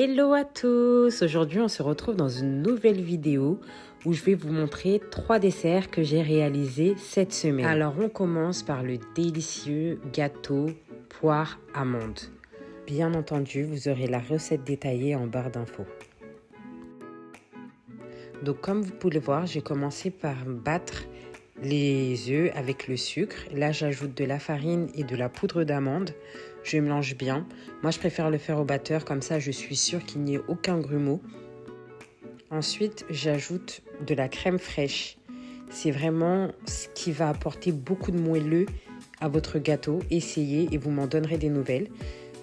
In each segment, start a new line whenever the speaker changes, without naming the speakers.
Hello à tous! Aujourd'hui, on se retrouve dans une nouvelle vidéo où je vais vous montrer 3 desserts que j'ai réalisés cette semaine. Alors, on commence par le délicieux gâteau poire amande. Bien entendu, vous aurez la recette détaillée en barre d'infos. Donc, comme vous pouvez le voir, j'ai commencé par battre les œufs avec le sucre. Là, j'ajoute de la farine et de la poudre d'amande. Je mélange bien. Moi, je préfère le faire au batteur, comme ça, je suis sûre qu'il n'y ait aucun grumeau. Ensuite, j'ajoute de la crème fraîche. C'est vraiment ce qui va apporter beaucoup de moelleux à votre gâteau. Essayez et vous m'en donnerez des nouvelles.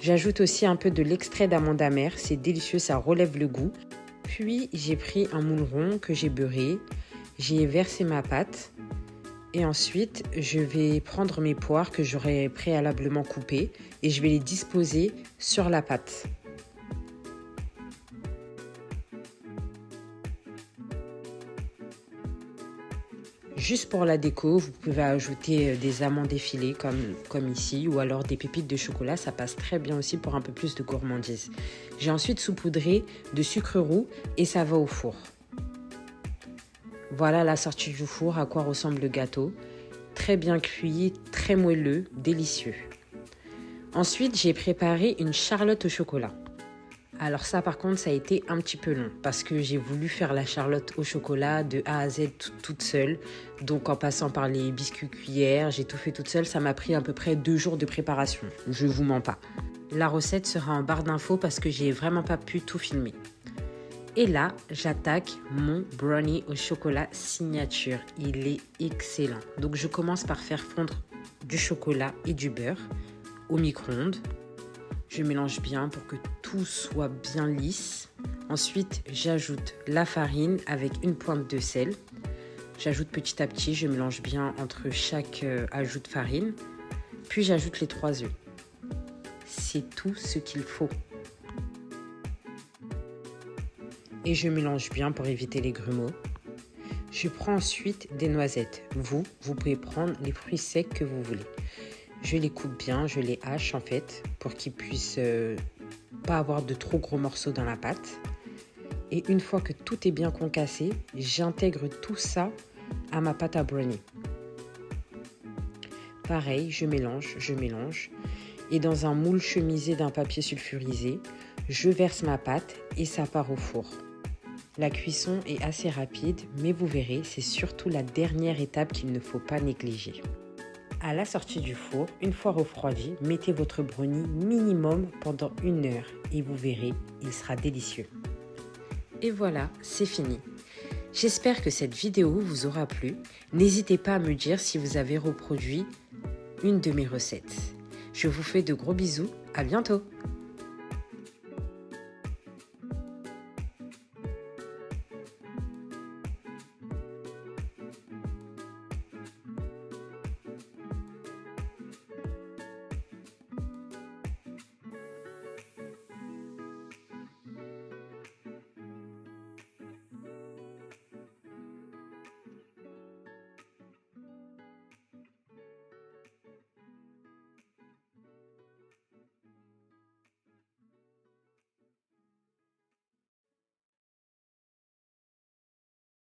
J'ajoute aussi un peu de l'extrait d'amande amère. C'est délicieux, ça relève le goût. Puis, j'ai pris un moule rond que j'ai beurré. J'y ai versé ma pâte. Et ensuite, je vais prendre mes poires que j'aurai préalablement coupées et je vais les disposer sur la pâte. Juste pour la déco, vous pouvez ajouter des amandes effilées comme ici ou alors des pépites de chocolat, ça passe très bien aussi pour un peu plus de gourmandise. J'ai ensuite saupoudré de sucre roux et ça va au four. Voilà la sortie du four, à quoi ressemble le gâteau. Très bien cuit, très moelleux, délicieux. Ensuite, j'ai préparé une charlotte au chocolat. Alors ça, par contre, ça a été un petit peu long parce que j'ai voulu faire la charlotte au chocolat de A à Z toute seule. Donc en passant par les biscuits cuillères, j'ai tout fait toute seule. Ça m'a pris à peu près 2 jours de préparation. Je vous mens pas. La recette sera en barre d'infos parce que j'ai vraiment pas pu tout filmer. Et là, j'attaque mon brownie au chocolat signature. Il est excellent. Donc, je commence par faire fondre du chocolat et du beurre au micro-ondes. Je mélange bien pour que tout soit bien lisse. Ensuite, j'ajoute la farine avec une pointe de sel. J'ajoute petit à petit, je mélange bien entre chaque ajout de farine. Puis, j'ajoute les 3 œufs. C'est tout ce qu'il faut. Et je mélange bien pour éviter les grumeaux. Je prends ensuite des noisettes. Vous pouvez prendre les fruits secs que vous voulez. Je les coupe bien, je les hache en fait pour qu'ils puissent pas avoir de trop gros morceaux dans la pâte. Et une fois que tout est bien concassé, j'intègre tout ça à ma pâte à brownie. Pareil, je mélange. Et dans un moule chemisé d'un papier sulfurisé, je verse ma pâte et ça part au four. La cuisson est assez rapide, mais vous verrez, c'est surtout la dernière étape qu'il ne faut pas négliger. À la sortie du four, une fois refroidi, mettez votre brownie minimum pendant 1 heure et vous verrez, il sera délicieux. Et voilà, c'est fini. J'espère que cette vidéo vous aura plu. N'hésitez pas à me dire si vous avez reproduit une de mes recettes. Je vous fais de gros bisous, à bientôt!